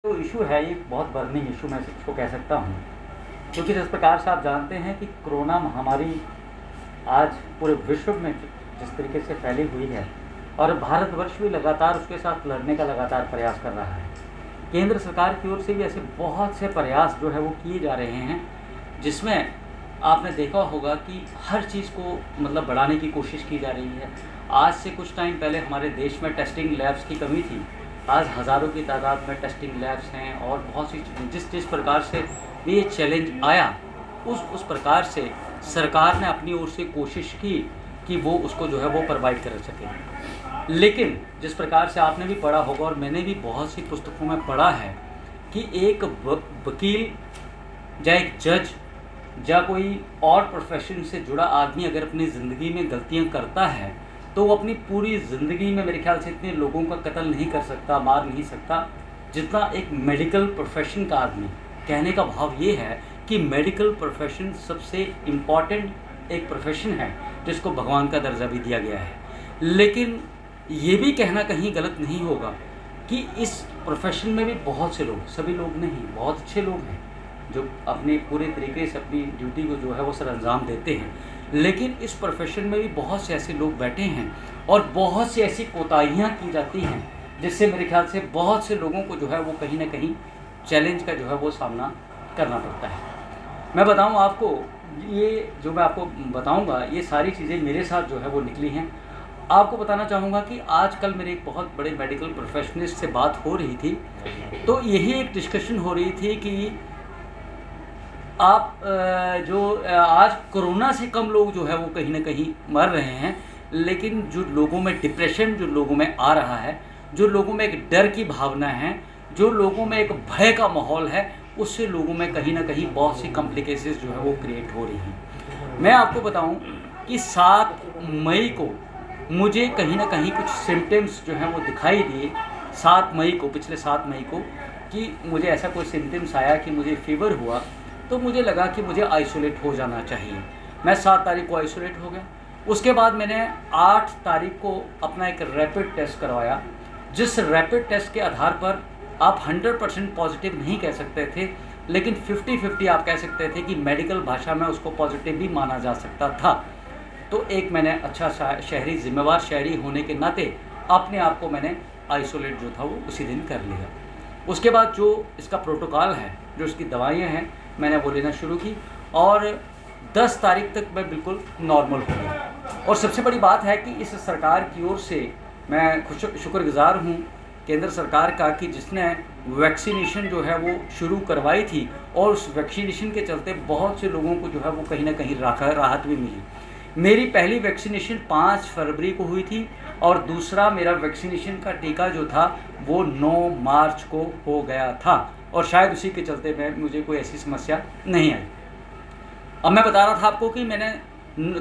जो इशू है ये बहुत बर्निंग इशू मैं इसको कह सकता हूँ, क्योंकि जिस प्रकार से आप जानते हैं कि कोरोना महामारी आज पूरे विश्व में जिस तरीके से फैली हुई है और भारतवर्ष भी लगातार उसके साथ लड़ने का लगातार प्रयास कर रहा है। केंद्र सरकार की ओर से भी ऐसे बहुत से प्रयास जो है वो किए जा रहे हैं, जिसमें आपने देखा होगा कि हर चीज़ को मतलब बढ़ाने की कोशिश की जा रही है। आज से कुछ टाइम पहले हमारे देश में टेस्टिंग लैब्स की कमी थी, आज हज़ारों की तादाद में टेस्टिंग लैब्स हैं और बहुत सी जिस प्रकार से ये चैलेंज आया उस प्रकार से सरकार ने अपनी ओर से कोशिश की कि वो उसको जो है वो प्रोवाइड कर सके। लेकिन जिस प्रकार से आपने भी पढ़ा होगा और मैंने भी बहुत सी पुस्तकों में पढ़ा है कि एक वकील या एक जज या कोई और प्रोफेशन से जुड़ा आदमी अगर अपनी ज़िंदगी में गलतियां करता है तो वो अपनी पूरी ज़िंदगी में मेरे ख्याल से इतने लोगों का कत्ल नहीं कर सकता, मार नहीं सकता, जितना एक मेडिकल प्रोफेशन का आदमी। कहने का भाव ये है कि मेडिकल प्रोफेशन सबसे इम्पॉर्टेंट एक प्रोफेशन है जिसको भगवान का दर्जा भी दिया गया है। लेकिन ये भी कहना कहीं गलत नहीं होगा कि इस प्रोफेशन में भी बहुत से लोग, सभी लोग नहीं, बहुत अच्छे लोग हैं जो अपने पूरे तरीके से अपनी ड्यूटी को जो है वो सर अंजाम देते हैं। लेकिन इस प्रोफेशन में भी बहुत से ऐसे लोग बैठे हैं और बहुत सी ऐसी कोताहियाँ की जाती हैं जिससे मेरे ख्याल से बहुत से लोगों को जो है वो कहीं ना कहीं चैलेंज का जो है वो सामना करना पड़ता है। मैं बताऊं आपको, ये जो मैं आपको बताऊंगा ये सारी चीज़ें मेरे साथ जो है वो निकली हैं। आपको बताना चाहूँगा कि आजकल मेरे एक बहुत बड़े मेडिकल प्रोफेशनलिस्ट से बात हो रही थी, तो यही एक डिस्कशन हो रही थी कि आप जो आज कोरोना से कम लोग जो है वो कहीं ना कहीं मर रहे हैं, लेकिन जो लोगों में डिप्रेशन जो लोगों में आ रहा है, जो लोगों में एक डर की भावना है, जो लोगों में एक भय का माहौल है, उससे लोगों में कहीं ना कहीं बहुत सी कॉम्प्लिकेशंस जो है वो क्रिएट हो रही हैं। मैं आपको बताऊं कि 7 मई को मुझे कहीं ना कहीं कुछ सिम्टम्स जो हैं वो दिखाई दिए। 7 मई को, पिछले 7 मई को, कि मुझे ऐसा कोई सिम्टम्स आया कि मुझे फीवर हुआ, तो मुझे लगा कि मुझे आइसोलेट हो जाना चाहिए। मैं 7 तारीख को आइसोलेट हो गया। उसके बाद मैंने 8 तारीख को अपना एक रैपिड टेस्ट करवाया, जिस रैपिड टेस्ट के आधार पर आप 100% पॉजिटिव नहीं कह सकते थे, लेकिन 50-50 आप कह सकते थे कि मेडिकल भाषा में उसको पॉजिटिव भी माना जा सकता था। तो एक मैंने अच्छा शहरी, जिम्मेवार शहरी होने के नाते अपने आप को मैंने आइसोलेट जो था वो उसी दिन कर लिया। उसके बाद जो इसका प्रोटोकॉल है, जो इसकी दवाइयाँ हैं, मैंने वो लेना शुरू की और 10 तारीख तक मैं बिल्कुल नॉर्मल हो गया। और सबसे बड़ी बात है कि इस सरकार की ओर से मैं शुक्रगुजार हूँ केंद्र सरकार का कि जिसने वैक्सीनेशन जो है वो शुरू करवाई थी और उस वैक्सीनेशन के चलते बहुत से लोगों को जो है वो कहीं ना कहीं राहत भी मिली। मेरी पहली वैक्सीनेशन 5 फरवरी को हुई थी और दूसरा मेरा वैक्सीनेशन का टीका जो था वो 9 मार्च को हो गया था और शायद उसी के चलते मुझे कोई ऐसी समस्या नहीं आई। अब मैं बता रहा था आपको कि मैंने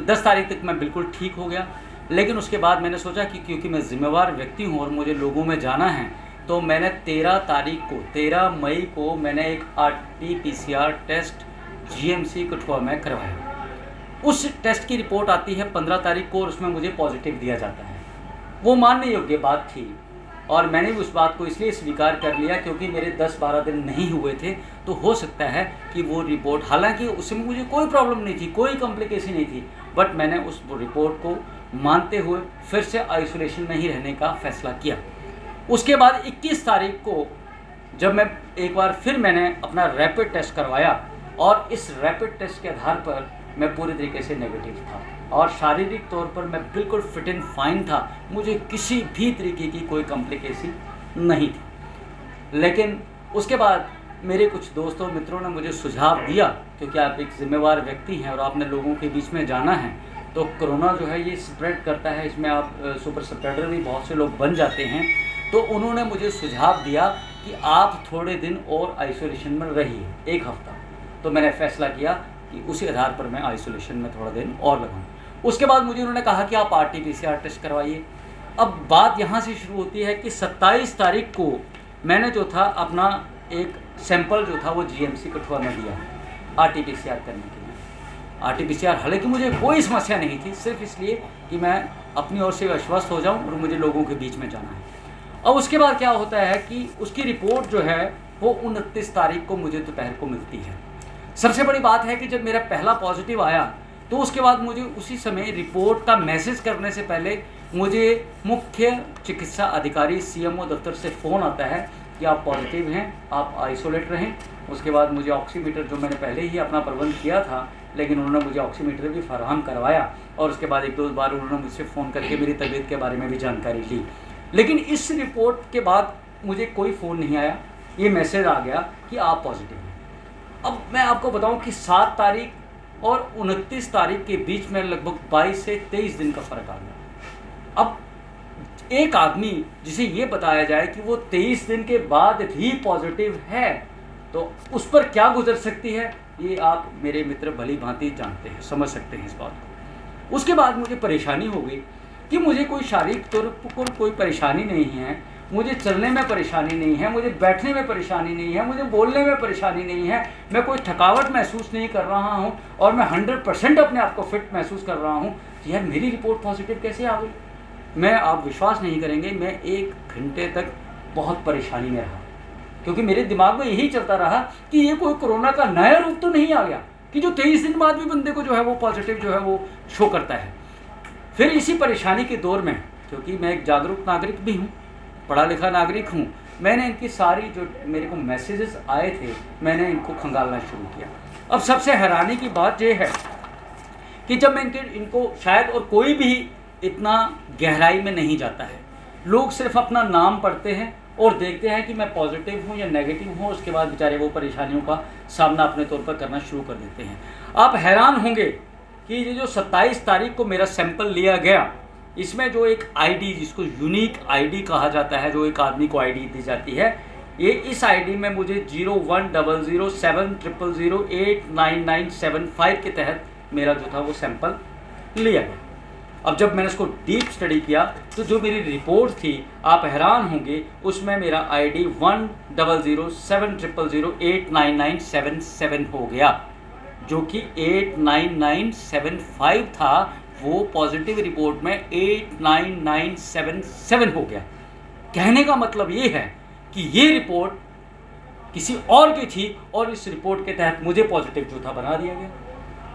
10 तारीख तक मैं बिल्कुल ठीक हो गया, लेकिन उसके बाद मैंने सोचा कि क्योंकि मैं ज़िम्मेवार व्यक्ति हूँ और मुझे लोगों में जाना है, तो मैंने 13 मई को मैंने एक RT-PCR टेस्ट GMC कठुआ में करवाया। उस टेस्ट की रिपोर्ट आती है 15 तारीख को और उसमें मुझे पॉजिटिव दिया जाता है। वो मानने योग्य बात थी और मैंने भी उस बात को इसलिए स्वीकार कर लिया क्योंकि मेरे 10-12 दिन नहीं हुए थे, तो हो सकता है कि वो रिपोर्ट, हालांकि उसमें मुझे कोई प्रॉब्लम नहीं थी, कोई कॉम्प्लिकेशन नहीं थी, बट मैंने उस रिपोर्ट को मानते हुए फिर से आइसोलेशन में ही रहने का फैसला किया। उसके बाद 21 तारीख को जब मैं एक बार फिर मैंने अपना रैपिड टेस्ट करवाया और इस रैपिड टेस्ट के आधार पर मैं पूरी तरीके से नेगेटिव था और शारीरिक तौर पर मैं बिल्कुल फिट एंड फाइन था, मुझे किसी भी तरीके की कोई कॉम्प्लिकेशन नहीं थी। लेकिन उसके बाद मेरे कुछ दोस्तों मित्रों ने मुझे सुझाव दिया, क्योंकि आप एक ज़िम्मेवार व्यक्ति हैं और आपने लोगों के बीच में जाना है, तो कोरोना जो है ये स्प्रेड करता है, इसमें आप सुपर स्प्रेडर भी बहुत से लोग बन जाते हैं। तो उन्होंने मुझे सुझाव दिया कि आप थोड़े दिन और आइसोलेशन में रहिए, 1 हफ़्ता। तो मैंने फ़ैसला किया कि उसी आधार पर मैं आइसोलेशन में थोड़ा दिन और लगाऊँ। उसके बाद मुझे उन्होंने कहा कि आप RT-PCR टेस्ट करवाइए। अब बात यहाँ से शुरू होती है कि 27 तारीख को मैंने जो था अपना एक सैंपल जो था वो GMC कठुआ में दिया RT-PCR करने के लिए। RT-PCR, हालांकि मुझे कोई समस्या नहीं थी, सिर्फ इसलिए कि मैं अपनी ओर से आश्वस्त हो जाऊं और मुझे लोगों के बीच में जाना है। अब उसके बाद क्या होता है कि उसकी रिपोर्ट जो है वो 29 तारीख को मुझे दोपहर को मिलती है। सबसे बड़ी बात है कि जब मेरा पहला पॉजिटिव आया तो उसके बाद मुझे उसी समय रिपोर्ट का मैसेज करने से पहले मुझे मुख्य चिकित्सा अधिकारी सीएमओ दफ्तर से फ़ोन आता है कि आप पॉजिटिव हैं, आप आइसोलेट रहें। उसके बाद मुझे ऑक्सीमीटर, जो मैंने पहले ही अपना प्रबंध किया था, लेकिन उन्होंने मुझे ऑक्सीमीटर भी फराहम करवाया और उसके बाद 1-2 बार उन्होंने मुझसे फ़ोन करके मेरी तबीयत के बारे में भी जानकारी ली। लेकिन इस रिपोर्ट के बाद मुझे कोई फ़ोन नहीं आया, ये मैसेज आ गया कि आप पॉजिटिव हैं। अब मैं आपको बताऊं कि 7 तारीख और 29 तारीख के बीच में लगभग 22 से 23 दिन का फ़र्क आ गया। अब एक आदमी जिसे ये बताया जाए कि वो 23 दिन के बाद भी पॉजिटिव है, तो उस पर क्या गुजर सकती है, ये आप मेरे मित्र भली भांति जानते हैं, समझ सकते हैं इस बात को। उसके बाद मुझे परेशानी हो गई कि मुझे कोई शारीरिक तौर पर कोई परेशानी नहीं है, मुझे चलने में परेशानी नहीं है, मुझे बैठने में परेशानी नहीं है, मुझे बोलने में परेशानी नहीं है, मैं कोई थकावट महसूस नहीं कर रहा हूँ और मैं 100% अपने आप को फिट महसूस कर रहा हूँ। यार मेरी रिपोर्ट पॉजिटिव कैसे आ गई? आप विश्वास नहीं करेंगे, मैं 1 घंटे तक बहुत परेशानी में रहा, क्योंकि मेरे दिमाग में यही चलता रहा कि ये कोई कोरोना का नया रूप तो नहीं आ गया कि जो 23 दिन बाद भी बंदे को जो है वो पॉजिटिव जो है वो शो करता है। फिर इसी परेशानी के दौर में, क्योंकि मैं एक जागरूक नागरिक भी हूँ, पढ़ा लिखा नागरिक हूँ, मैंने इनकी सारी जो मेरे को मैसेजेस आए थे मैंने इनको खंगालना शुरू किया। अब सबसे हैरानी की बात यह है कि जब मैं इनको शायद और कोई भी इतना गहराई में नहीं जाता है, लोग सिर्फ अपना नाम पढ़ते हैं और देखते हैं कि मैं पॉजिटिव हूँ या नेगेटिव हूँ, उसके बाद बेचारे वो परेशानियों का सामना अपने तौर पर करना शुरू कर देते हैं। आप हैरान होंगे कि ये जो 27 तारीख को मेरा सैंपल लिया गया, इसमें जो एक आईडी, जिसको यूनिक आईडी कहा जाता है, जो एक आदमी को आईडी दी जाती है, ये इस आईडी में मुझे 010070089975 के तहत मेरा जो था वो सैंपल लिया गया। अब जब मैंने इसको डीप स्टडी किया तो जो मेरी रिपोर्ट थी, आप हैरान होंगे, उसमें मेरा आईडी 100070089977 हो गया, जो कि 89975 था, वो पॉजिटिव रिपोर्ट में 89977 हो गया। कहने का मतलब ये है कि ये रिपोर्ट किसी और की थी और इस रिपोर्ट के तहत मुझे पॉजिटिव जो था बना दिया गया।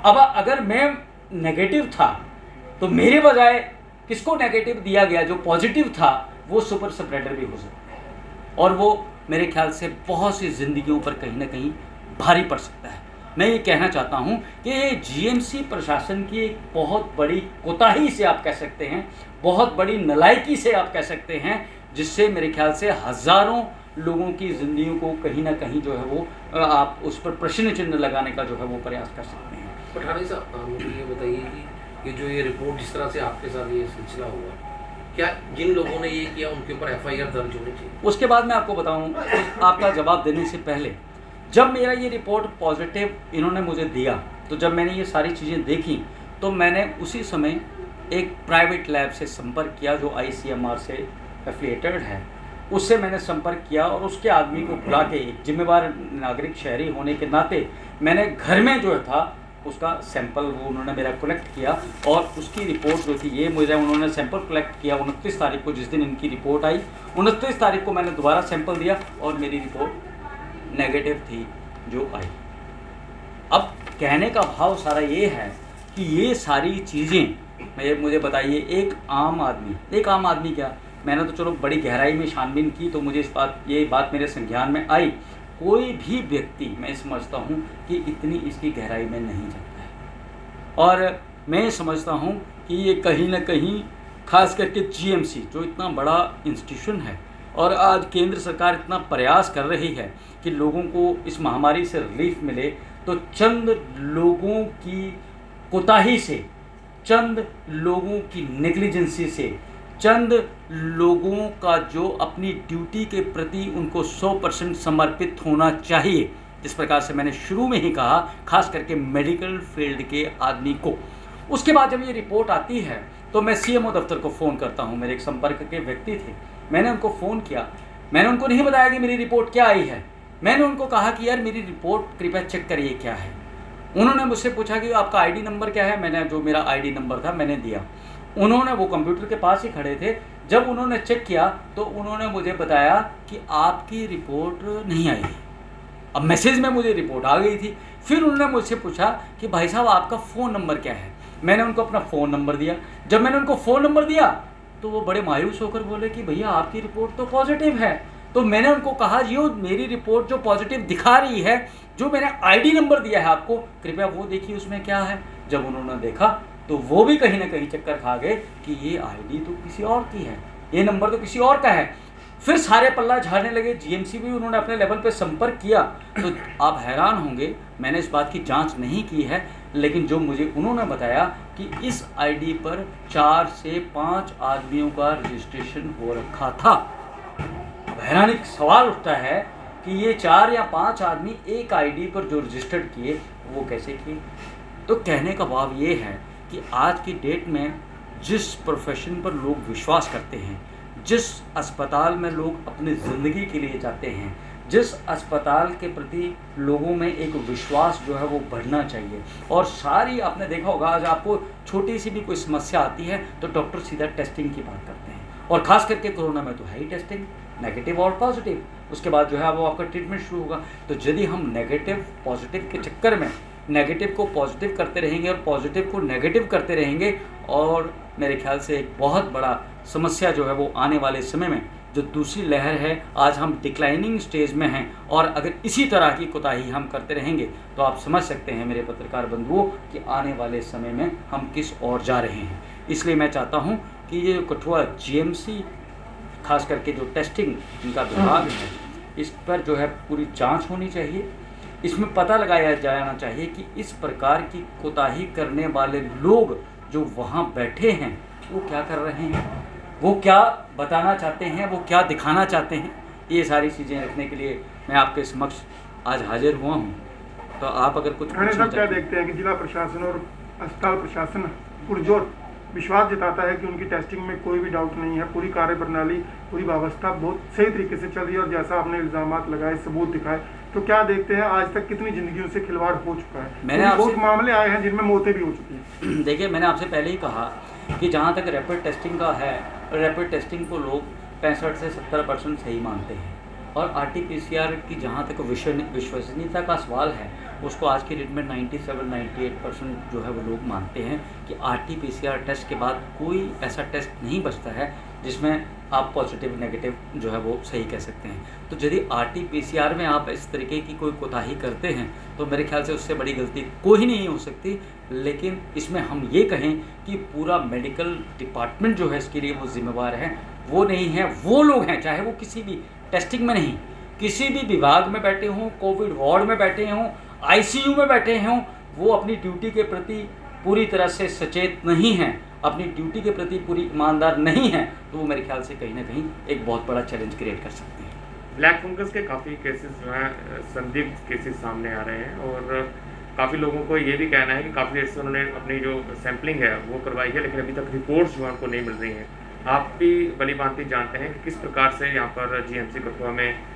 अब अगर मैं नेगेटिव था तो मेरे बजाय किसको नेगेटिव दिया गया? जो पॉजिटिव था वो सुपर स्प्रेडर भी हो सकता है और वो मेरे ख्याल से बहुत सी जिंदगियों पर कहीं ना कहीं भारी पड़ सकता है। मैं ये कहना चाहता हूँ कि ये जीएमसी प्रशासन की एक बहुत बड़ी कोताही से आप कह सकते हैं, बहुत बड़ी नालायकी से आप कह सकते हैं, जिससे मेरे ख्याल से हज़ारों लोगों की ज़िंदगियों को कहीं ना कहीं जो है वो आप उस पर प्रश्न चिन्ह लगाने का जो है वो प्रयास कर सकते हैं। पठानी साहब, मुझे ये बताइए कि ये रिपोर्ट जिस तरह से आपके साथ ये सिलसिला हुआ, क्या जिन लोगों ने ये किया उनके ऊपर FIR दर्ज होनी चाहिए? उसके बाद मैं आपको बताऊँ, आपका जवाब देने से पहले, जब मेरा ये रिपोर्ट पॉजिटिव इन्होंने मुझे दिया, तो जब मैंने ये सारी चीज़ें देखी तो मैंने उसी समय एक प्राइवेट लैब से संपर्क किया जो ICMR से एफिलिएटेड है। उससे मैंने संपर्क किया और उसके आदमी को बुला के, एक जिम्मेवार नागरिक शहरी होने के नाते, मैंने घर में जो था उसका सैंपल वो उन्होंने मेरा कलेक्ट किया और उसकी रिपोर्ट जो थी, ये मुझे उन्होंने सैंपल कलेक्ट किया 29 तारीख को, जिस दिन इनकी रिपोर्ट आई। 29 तारीख को मैंने दोबारा सैंपल दिया और मेरी रिपोर्ट नेगेटिव थी जो आई। अब कहने का भाव सारा ये है कि ये सारी चीज़ें मुझे बताइए, एक आम आदमी क्या, मैंने तो चलो बड़ी गहराई में छानबीन की तो मुझे ये बात मेरे संज्ञान में आई, कोई भी व्यक्ति मैं समझता हूँ कि इतनी इसकी गहराई में नहीं जाता है। और मैं समझता हूँ कि ये कहीं ना कहीं खास करके जीएमसी जो इतना बड़ा इंस्टीट्यूशन है और आज केंद्र सरकार इतना प्रयास कर रही है कि लोगों को इस महामारी से रिलीफ मिले, तो चंद लोगों की कोताही से, चंद लोगों की नेग्लिजेंसी से, चंद लोगों का जो अपनी ड्यूटी के प्रति उनको 100% समर्पित होना चाहिए, जिस प्रकार से मैंने शुरू में ही कहा, खास करके मेडिकल फील्ड के आदमी को। उसके बाद जब ये रिपोर्ट आती है तो मैं सीएमओ दफ्तर को फ़ोन करता हूँ। मेरे एक संपर्क के व्यक्ति थे, मैंने उनको फ़ोन किया। मैंने उनको नहीं बताया कि मेरी रिपोर्ट क्या आई है, मैंने उनको कहा कि यार मेरी रिपोर्ट कृपया चेक करिए क्या है। उन्होंने मुझसे पूछा कि आपका आईडी नंबर क्या है। मैंने जो मेरा आईडी नंबर था मैंने दिया। उन्होंने, वो कंप्यूटर के पास ही खड़े थे, जब उन्होंने चेक किया तो उन्होंने मुझे बताया कि आपकी रिपोर्ट नहीं आई है। अब मैसेज में मुझे रिपोर्ट आ गई थी। फिर उन्होंने मुझसे पूछा कि भाई साहब आपका फ़ोन नंबर क्या है। मैंने उनको अपना फ़ोन नंबर दिया। जब मैंने उनको फ़ोन नंबर दिया तो वो बड़े मायूस होकर बोले कि भैया आपकी रिपोर्ट तो पॉजिटिव है। तो मैंने उनको कहा यो मेरी रिपोर्ट जो पॉजिटिव दिखा रही है, जो मैंने आईडी नंबर दिया है आपको, कृपया वो देखिए उसमें क्या है। जब उन्होंने देखा तो वो भी कहीं ना कहीं चक्कर खा गए कि ये आईडी तो किसी और की है, ये नंबर तो किसी और का है। फिर सारे पल्ला झाड़ने लगे। जीएमसी भी उन्होंने अपने लेवल पे संपर्क किया। तो आप हैरान होंगे, मैंने इस बात की जांच नहीं की है, लेकिन जो मुझे उन्होंने बताया कि इस आईडी पर 4 से 5 आदमियों का रजिस्ट्रेशन हो रखा था। अब हैरानी का सवाल उठता है कि ये 4 या 5 आदमी एक आईडी पर जो रजिस्टर्ड किए वो कैसे किए। तो कहने का भाव ये है कि आज की डेट में जिस प्रोफेशन पर लोग विश्वास करते हैं, जिस अस्पताल में लोग अपनी ज़िंदगी के लिए जाते हैं, जिस अस्पताल के प्रति लोगों में एक विश्वास जो है वो बढ़ना चाहिए। और सारी आपने देखा होगा, आज आपको छोटी सी भी कोई समस्या आती है तो डॉक्टर सीधा टेस्टिंग की बात करते हैं, और ख़ास करके कोरोना में तो है ही टेस्टिंग, नेगेटिव और पॉजिटिव। उसके बाद जो है वो आपका ट्रीटमेंट शुरू होगा। तो यदि हम नेगेटिव पॉजिटिव के चक्कर में नेगेटिव को पॉजिटिव करते रहेंगे और पॉजिटिव को नेगेटिव करते रहेंगे, और मेरे ख्याल से एक बहुत बड़ा समस्या जो है वो आने वाले समय में जो दूसरी लहर है, आज हम डिक्लाइनिंग स्टेज में हैं, और अगर इसी तरह की कोताही हम करते रहेंगे तो आप समझ सकते हैं मेरे पत्रकार बंधुओं कि आने वाले समय में हम किस ओर जा रहे हैं। इसलिए मैं चाहता हूं कि ये कठुआ जीएमसी खास करके जो टेस्टिंग इनका विभाग है, इस पर जो है पूरी जांच होनी चाहिए। इसमें पता लगाया जाना चाहिए कि इस प्रकार की कोताही करने वाले लोग जो वहाँ बैठे हैं वो क्या कर रहे हैं, वो क्या बताना चाहते हैं, वो क्या दिखाना चाहते हैं। ये सारी चीज़ें रखने के लिए मैं आपके समक्ष आज हाजिर हुआ हूँ। तो आप अगर कुछ क्या देखते हैं कि जिला प्रशासन और अस्पताल प्रशासन पुरजोर विश्वास जताता है कि उनकी टेस्टिंग में कोई भी डाउट नहीं है, पूरी कार्यप्रणाली पूरी व्यवस्था बहुत सही तरीके से चल रही है, और जैसा आपने इल्ज़ामात लगाए, सबूत दिखाए, तो क्या देखते हैं आज तक कितनी जिंदगियों से खिलवाड़ हो चुका है। मैंने बहुत मामले आए हैं जिनमें मौतें भी हो चुकी हैं। देखिए, मैंने आपसे पहले ही कहा कि जहाँ तक रैपिड टेस्टिंग का है, रैपिड टेस्टिंग को लोग 65 से 70% सही मानते हैं, और RT-PCR की जहाँ तक विश्वसनीयता का सवाल है उसको आज की डेट में 97-98% जो है वो लोग मानते हैं कि RT-PCR टेस्ट के बाद कोई ऐसा टेस्ट नहीं बचता है जिसमें आप पॉजिटिव नेगेटिव जो है वो सही कह सकते हैं। तो यदि RT-PCR में आप इस तरीके की कोई कोताही करते हैं तो मेरे ख्याल से उससे बड़ी गलती कोई नहीं हो सकती। लेकिन इसमें हम ये कहें कि पूरा मेडिकल डिपार्टमेंट जो है इसके लिए वो जिम्मेवार है, वो नहीं है, वो लोग हैं, चाहे वो किसी भी टेस्टिंग में नहीं, किसी भी विभाग में बैठे हों, कोविड वार्ड में बैठे हों, ICU में बैठे हों, वो अपनी ड्यूटी के प्रति पूरी तरह से सचेत नहीं हैं, अपनी ड्यूटी के प्रति पूरी ईमानदार नहीं हैं, तो वो मेरे ख्याल से कहीं ना कहीं एक बहुत बड़ा चैलेंज क्रिएट कर सकते हैं। ब्लैक फंगस के काफ़ी केसेस जो हैं संदिग्ध केसेस सामने आ रहे हैं, और काफ़ी लोगों को ये भी कहना है कि काफ़ी देर से उन्होंने अपनी जो सैम्पलिंग है वो करवाई है, लेकिन अभी तक रिपोर्ट्स जो हैं उनको नहीं मिल रही हैं। आप भी भली भांति जानते हैं कि किस प्रकार से यहाँ पर GMC कठुआ में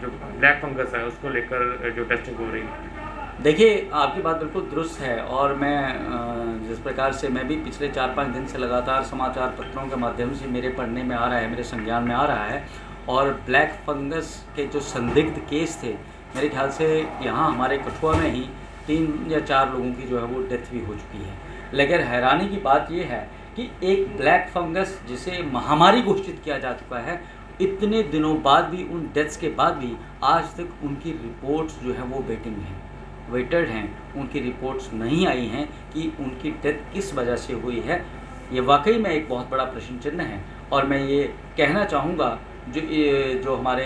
जो ब्लैक फंगस है उसको लेकर जो टेस्टिंग हो रही है। देखिए, आपकी बात बिल्कुल दुरुस्त है, और मैं जिस प्रकार से मैं भी पिछले 4-5 दिन से लगातार समाचार पत्रों के माध्यम से मेरे पढ़ने में आ रहा है, मेरे संज्ञान में आ रहा है, और ब्लैक फंगस के जो संदिग्ध केस थे, मेरे ख्याल से यहाँ हमारे कठुआ में ही 3 या 4 लोगों की जो है वो डेथ भी हो चुकी है। लेकिन हैरानी की बात ये है कि एक ब्लैक फंगस जिसे महामारी घोषित किया जा चुका है, इतने दिनों बाद भी, उन डेथ्स के बाद भी आज तक उनकी रिपोर्ट्स जो है वो वेटिंग हैं, वेटेड हैं, उनकी रिपोर्ट्स नहीं आई हैं कि उनकी डेथ किस वजह से हुई है। ये वाकई में एक बहुत बड़ा प्रश्न चिन्ह है। और मैं ये कहना चाहूँगा जो हमारे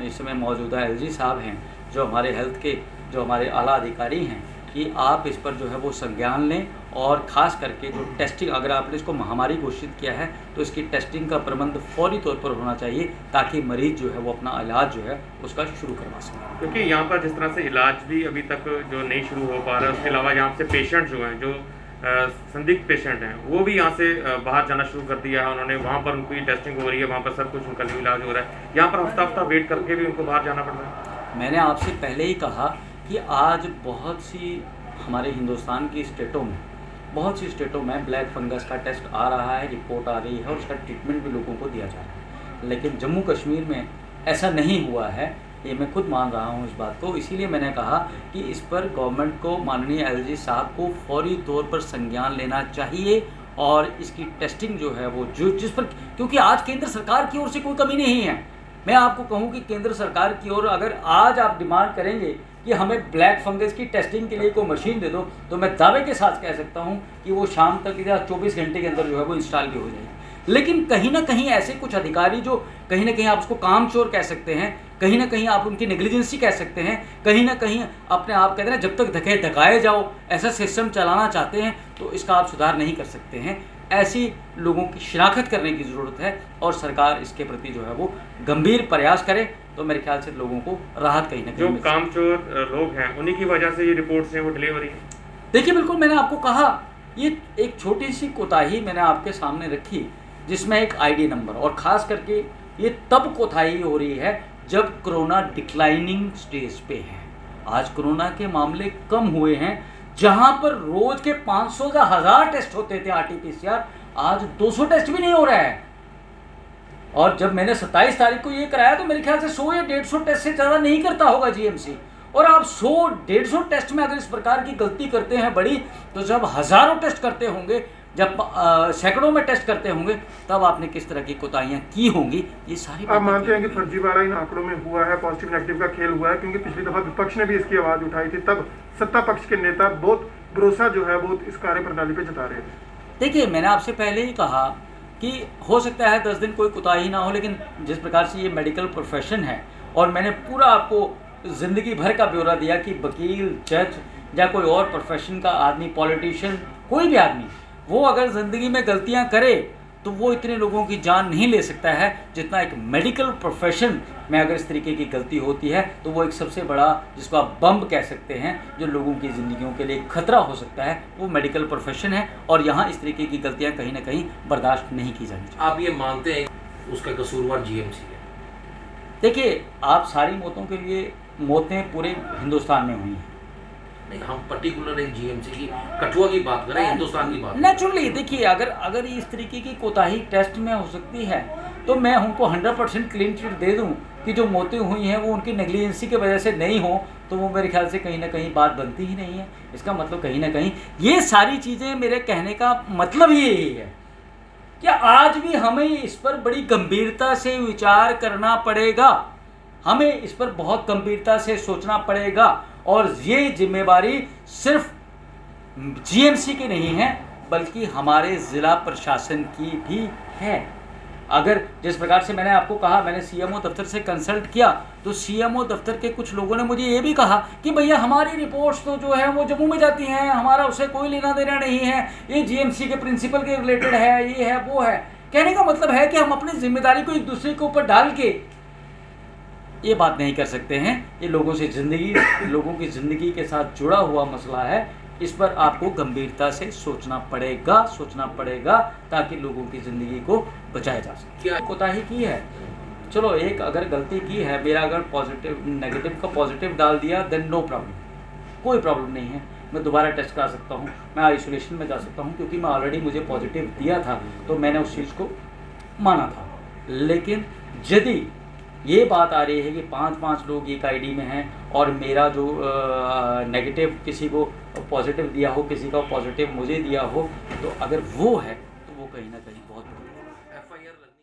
इस समय मौजूदा LG साहब हैं, जो हमारे हेल्थ के जो हमारे आला अधिकारी हैं, कि आप इस पर जो है वो संज्ञान लें, और ख़ास करके जो टेस्टिंग, अगर आपने इसको महामारी घोषित किया है तो इसकी टेस्टिंग का प्रबंध फौरी तौर पर होना चाहिए, ताकि मरीज़ जो है वो अपना इलाज जो है उसका शुरू करवा सके। क्योंकि यहाँ पर जिस तरह से इलाज भी अभी तक जो नहीं शुरू हो पा रहा है, उसके अलावा यहाँ से पेशेंट जो हैं, जो संदिग्ध पेशेंट हैं, वो भी यहाँ से बाहर जाना शुरू कर दिया है उन्होंने। वहाँ पर उनकी टेस्टिंग हो रही है, वहाँ पर सब कुछ उनका इलाज हो रहा है, यहाँ पर हफ्ता वेट करके भी उनको बाहर जाना पड़ रहा है। मैंने आपसे पहले ही कहा कि आज बहुत सी हमारे हिंदुस्तान की स्टेटों में बहुत सी स्टेटों में ब्लैक फंगस का टेस्ट आ रहा है, रिपोर्ट आ रही है और उसका ट्रीटमेंट भी लोगों को दिया जा रहा है। लेकिन जम्मू कश्मीर में ऐसा नहीं हुआ है, ये मैं खुद मान रहा हूँ इस बात को। इसीलिए मैंने कहा कि इस पर गवर्नमेंट को, माननीय एलजी साहब को फौरी तौर पर संज्ञान लेना चाहिए और इसकी टेस्टिंग जो है वो जिस पर, क्योंकि आज केंद्र सरकार की ओर से कोई कमी नहीं है। मैं आपको कहूं कि केंद्र सरकार की ओर अगर आज आप डिमांड करेंगे कि हमें ब्लैक फंगस की टेस्टिंग के लिए कोई मशीन दे दो, तो मैं दावे के साथ कह सकता हूं कि वो शाम तक या 24 घंटे के अंदर जो है वो इंस्टॉल भी हो जाएगी। लेकिन कहीं ना कहीं ऐसे कुछ अधिकारी जो कहीं ना कहीं आप उसको कामचोर कह सकते हैं, कहीं ना कहीं आप उनकी नेग्लिजेंसी कह सकते हैं, कहीं ना कहीं अपने आप कहते हैं जब तक धकाए जाओ ऐसा सिस्टम चलाना चाहते हैं, तो इसका आप सुधार नहीं कर सकते हैं। ऐसी लोगों की शिनाख्त करने की ज़रूरत है और सरकार इसके प्रति जो है वो गंभीर प्रयास करे, तो मेरे ख्याल से लोगों को राहत कहीं ना कहीं जो कामचोर लोग हैं उन्हीं की वजह से ये रिपोर्ट्स हैं वो डिले हो रही है। देखिए बिल्कुल, मैंने आपको कहा ये एक छोटी सी कोताही मैंने आपके सामने रखी जिसमें एक आईडी नंबर, और ख़ास करके ये तब कोताही हो रही है जब कोरोना डिक्लाइनिंग स्टेज पे है। आज कोरोना के मामले कम हुए हैं, जहां पर रोज के 500 या 1000 टेस्ट होते थे RT-PCR, आज 200 टेस्ट भी नहीं हो रहा है। और जब मैंने 27 तारीख को ये कराया तो मेरे ख्याल से 100 या 150 टेस्ट से ज़्यादा नहीं करता होगा GMC। और आप 100-150 टेस्ट में अगर इस प्रकार की गलती करते हैं बड़ी, तो जब हज़ारों टेस्ट करते होंगे, जब सैकड़ों में टेस्ट करते होंगे, तब आपने किस तरह की कोताहियां की होंगी, ये सारी आप मानते हैं कि फर्जीवाड़ा इन आंकड़ों में हुआ है, पॉजिटिव नेगेटिव का खेल हुआ है? क्योंकि पिछली दफा विपक्ष ने भी इसकी आवाज़ उठाई थी, तब सत्ता पक्ष के नेता बहुत भरोसा जो है वो इस कार्य प्रणाली पे जता रहे थे। देखिए, मैंने आपसे पहले ही कहा कि हो सकता है 10 दिन कोई कोताही ना हो, लेकिन जिस प्रकार से ये मेडिकल प्रोफेशन है, और मैंने पूरा आपको ज़िंदगी भर का ब्यौरा दिया कि वकील, जज या कोई और प्रोफेशन का आदमी, पॉलिटिशियन, कोई भी आदमी, वो अगर ज़िंदगी में गलतियां करे तो वो इतने लोगों की जान नहीं ले सकता है जितना एक मेडिकल प्रोफेशन में अगर इस तरीके की गलती होती है तो वो एक सबसे बड़ा, जिसको आप बम कह सकते हैं, जो लोगों की ज़िंदगियों के लिए खतरा हो सकता है, वो मेडिकल प्रोफेशन है। और यहाँ इस तरीके की गलतियाँ कहीं ना कहीं बर्दाश्त नहीं की जानी चाहिए। आप ये मानते हैं उसका कसूरवार GMC है? देखिए, आप सारी मौतों के लिए मौतें पूरे हिंदुस्तान में हुई हैं। नहीं, हम पर्टिकुलर एक GMC की, कठुआ की बात करें, हिंदुस्तान की बात। नेचुरली देखिए, अगर इस तरीके की कोताही टेस्ट में हो सकती है तो मैं उनको 100% क्लीन चिट दे दूं कि जो मौतें हुई हैं वो उनकी नेग्लिजेंसी की वजह से नहीं हो, तो वो मेरे ख्याल से कहीं ना कहीं बात बनती ही नहीं है। इसका मतलब कहीं ना कहीं ये सारी चीज़ें, मेरे कहने का मतलब ही यही है कि आज भी हमें इस पर बड़ी गंभीरता से विचार करना पड़ेगा, हमें इस पर बहुत गंभीरता से सोचना पड़ेगा। और ये जिम्मेवारी सिर्फ GMC की नहीं है, बल्कि हमारे ज़िला प्रशासन की भी है। अगर जिस प्रकार से मैंने आपको कहा, मैंने CMO दफ्तर से कंसल्ट किया, तो CMO दफ्तर के कुछ लोगों ने मुझे ये भी कहा कि भैया हमारी रिपोर्ट्स तो जो है वो जम्मू में जाती हैं, हमारा उससे कोई लेना देना नहीं है, ये GMC के प्रिंसिपल के रिलेटेड है, ये है वो है। कहने का मतलब है कि हम अपनी जिम्मेदारी को एक दूसरे के ऊपर डाल के ये बात नहीं कर सकते हैं। ये लोगों की ज़िंदगी के साथ जुड़ा हुआ मसला है, इस पर आपको गंभीरता से सोचना पड़ेगा ताकि लोगों की ज़िंदगी को बचाया जा सके। क्या कोताही की है, चलो एक अगर गलती की है, मेरा अगर पॉजिटिव नेगेटिव का पॉजिटिव डाल दिया, देन नो प्रॉब्लम, कोई प्रॉब्लम नहीं है। मैं दोबारा टेस्ट करा सकता हूँ, मैं आइसोलेशन में जा सकता हूँ, क्योंकि मैं ऑलरेडी मुझे पॉजिटिव दिया था तो मैंने उस चीज़ को माना था। लेकिन यदि ये बात आ रही है कि 5-5 लोग एक आईडी में हैं और मेरा जो नेगेटिव किसी को पॉजिटिव दिया हो, किसी का पॉजिटिव मुझे दिया हो, तो अगर वो है तो वो कहीं ना कहीं बहुत FIR लगनी